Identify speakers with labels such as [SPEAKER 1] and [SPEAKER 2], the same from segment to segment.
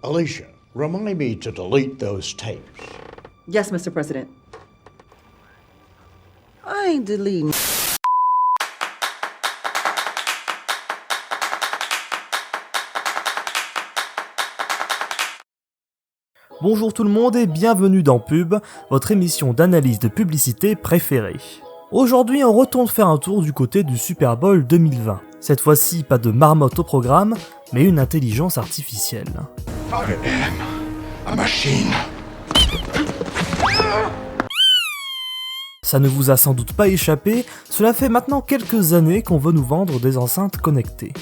[SPEAKER 1] Alicia, remind me to delete those tapes.
[SPEAKER 2] Yes, Mr. President.
[SPEAKER 3] I ain't deleting.
[SPEAKER 4] Bonjour tout le monde et bienvenue dans Pub, votre émission d'analyse de publicité préférée. Aujourd'hui, on retourne faire un tour du côté du Super Bowl 2020. Cette fois-ci, pas de marmotte au programme, mais une intelligence artificielle.
[SPEAKER 1] I am a machine.
[SPEAKER 4] Ça ne vous a sans doute pas échappé, cela fait maintenant quelques années qu'on veut nous vendre des enceintes connectées.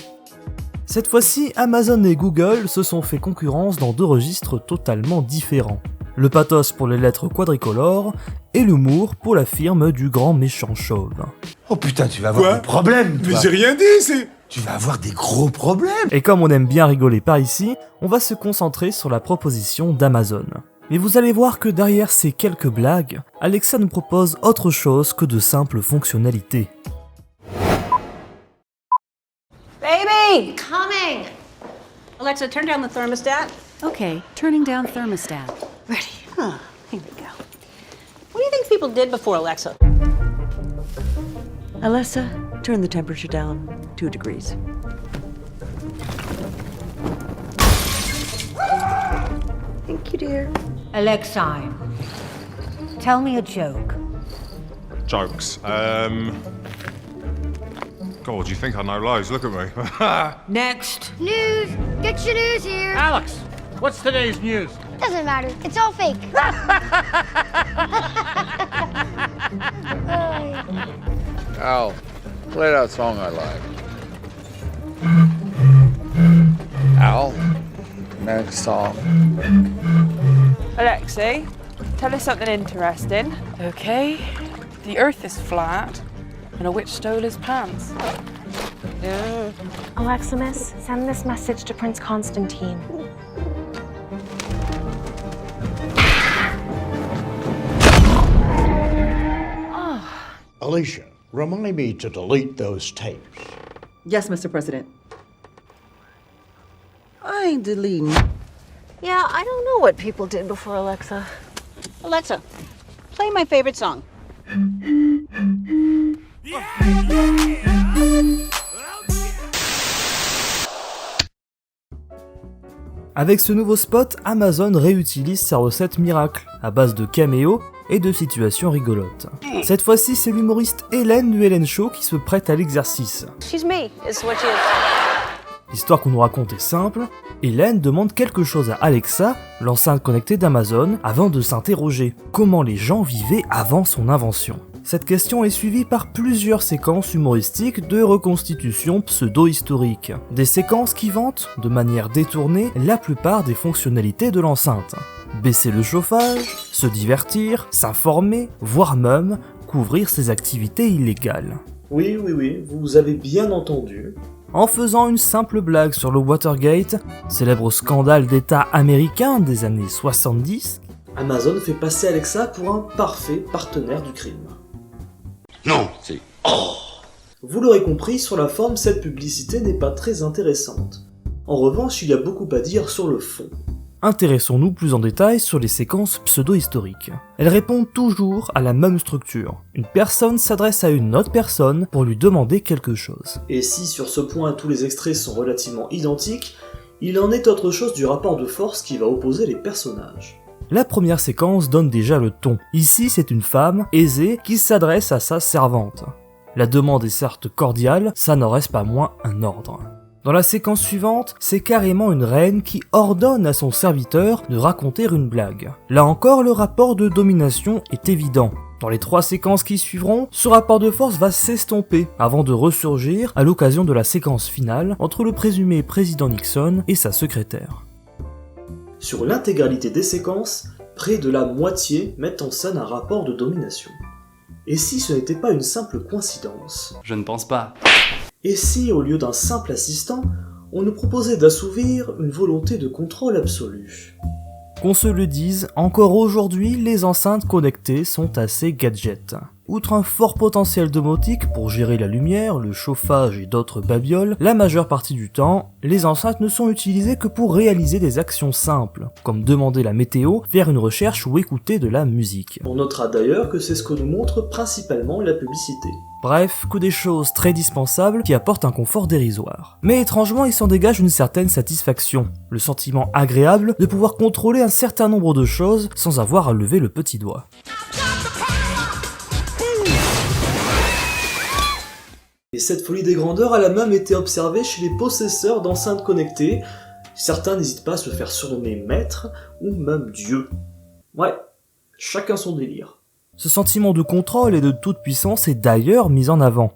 [SPEAKER 4] Cette fois-ci, Amazon et Google se sont fait concurrence dans deux registres totalement différents. Le pathos pour les lettres quadricolores et l'humour pour la firme du grand méchant chauve.
[SPEAKER 5] Oh putain, tu vas avoir des problèmes, toi.
[SPEAKER 6] Mais j'ai rien dit, c'est...
[SPEAKER 5] Tu vas avoir des gros problèmes.
[SPEAKER 4] Et comme on aime bien rigoler par ici, on va se concentrer sur la proposition d'Amazon. Mais vous allez voir que derrière ces quelques blagues, Alexa nous propose autre chose que de simples fonctionnalités.
[SPEAKER 7] Baby! Coming! Alexa, turn down the thermostat.
[SPEAKER 8] Okay, turning down thermostat.
[SPEAKER 7] Ready. Huh, here we go. What do you think people did before Alexa?
[SPEAKER 3] Alexa, turn the temperature down 2 degrees. Thank you, dear.
[SPEAKER 8] Alexa, tell me a joke.
[SPEAKER 6] Jokes. God, you think I know loads? Look at me.
[SPEAKER 8] Next.
[SPEAKER 9] News! Get your news here!
[SPEAKER 10] Alex, what's today's news?
[SPEAKER 9] Doesn't matter, it's all fake.
[SPEAKER 11] Al, play that song I like. Al, next song.
[SPEAKER 12] Alexei, tell us something interesting. Okay, the earth is flat, and a witch stole his pants.
[SPEAKER 13] Alexa, miss, send this message to Prince Constantine.
[SPEAKER 1] Alicia, remind me to delete those tapes.
[SPEAKER 2] Yes, Mr. President.
[SPEAKER 3] I ain't deleting.
[SPEAKER 7] Yeah, I don't know what people did before Alexa. Alexa, play my favorite song.
[SPEAKER 4] Avec ce nouveau spot, Amazon réutilise sa recette miracle, à base de caméos et de situations rigolotes. Cette fois-ci, c'est l'humoriste Hélène du Hélène Show qui se prête à l'exercice.
[SPEAKER 7] She's me, is what she is.
[SPEAKER 4] L'histoire qu'on nous raconte est simple, Hélène demande quelque chose à Alexa, l'enceinte connectée d'Amazon, avant de s'interroger. Comment les gens vivaient avant son invention ? Cette question est suivie par plusieurs séquences humoristiques de reconstitution pseudo-historique. Des séquences qui vantent, de manière détournée, la plupart des fonctionnalités de l'enceinte. Baisser le chauffage, se divertir, s'informer, voire même couvrir ses activités illégales. Oui, vous avez bien entendu. En faisant une simple blague sur le Watergate, célèbre scandale d'État américain des années 70, Amazon fait passer Alexa pour un parfait partenaire du crime.
[SPEAKER 1] Non.
[SPEAKER 11] Si.
[SPEAKER 4] Vous l'aurez compris, sur la forme, cette publicité n'est pas très intéressante. En revanche, il y a beaucoup à dire sur le fond. Intéressons-nous plus en détail sur les séquences pseudo-historiques. Elles répondent toujours à la même structure. Une personne s'adresse à une autre personne pour lui demander quelque chose. Et si sur ce point tous les extraits sont relativement identiques, il en est autre chose du rapport de force qui va opposer les personnages. La première séquence donne déjà le ton. Ici, c'est une femme, aisée, qui s'adresse à sa servante. La demande est certes cordiale, ça n'en reste pas moins un ordre. Dans la séquence suivante, c'est carrément une reine qui ordonne à son serviteur de raconter une blague. Là encore, le rapport de domination est évident. Dans les 3 séquences qui suivront, ce rapport de force va s'estomper avant de ressurgir à l'occasion de la séquence finale entre le présumé président Nixon et sa secrétaire. Sur l'intégralité des séquences, près de la moitié mettent en scène un rapport de domination. Et si ce n'était pas une simple coïncidence ?
[SPEAKER 10] Je ne pense pas.
[SPEAKER 4] Et si, au lieu d'un simple assistant, on nous proposait d'assouvir une volonté de contrôle absolu ? Qu'on se le dise, encore aujourd'hui, les enceintes connectées sont assez gadgets. Outre un fort potentiel domotique pour gérer la lumière, le chauffage et d'autres babioles, la majeure partie du temps, les enceintes ne sont utilisées que pour réaliser des actions simples, comme demander la météo, faire une recherche ou écouter de la musique. On notera d'ailleurs que c'est ce que nous montre principalement la publicité. Bref, que des choses très dispensables qui apportent un confort dérisoire. Mais étrangement, il s'en dégage une certaine satisfaction, le sentiment agréable de pouvoir contrôler un certain nombre de choses sans avoir à lever le petit doigt. Et cette folie des grandeurs a la même été observée chez les possesseurs d'enceintes connectées. Certains n'hésitent pas à se faire surnommer maître ou même dieu. Ouais, chacun son délire. Ce sentiment de contrôle et de toute puissance est d'ailleurs mis en avant.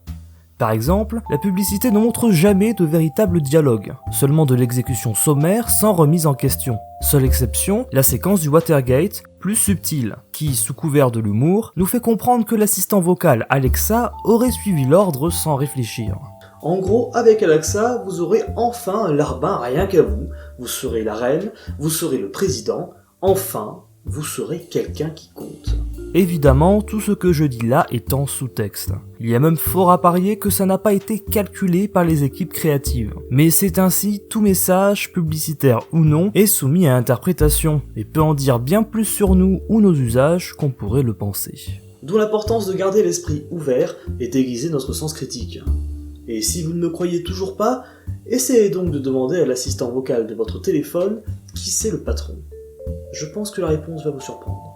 [SPEAKER 4] Par exemple, la publicité ne montre jamais de véritable dialogue, seulement de l'exécution sommaire sans remise en question. Seule exception, la séquence du Watergate, plus subtile, qui, sous couvert de l'humour, nous fait comprendre que l'assistant vocal Alexa aurait suivi l'ordre sans réfléchir. En gros, avec Alexa, vous aurez enfin un larbin rien qu'à vous. Vous serez la reine, vous serez le président, enfin, vous serez quelqu'un qui compte. Évidemment, tout ce que je dis là est en sous-texte. Il y a même fort à parier que ça n'a pas été calculé par les équipes créatives. Mais c'est ainsi, tout message, publicitaire ou non, est soumis à interprétation, et peut en dire bien plus sur nous ou nos usages qu'on pourrait le penser. D'où l'importance de garder l'esprit ouvert et d'aiguiser notre sens critique. Et si vous ne me croyez toujours pas, essayez donc de demander à l'assistant vocal de votre téléphone qui c'est le patron. Je pense que la réponse va vous surprendre.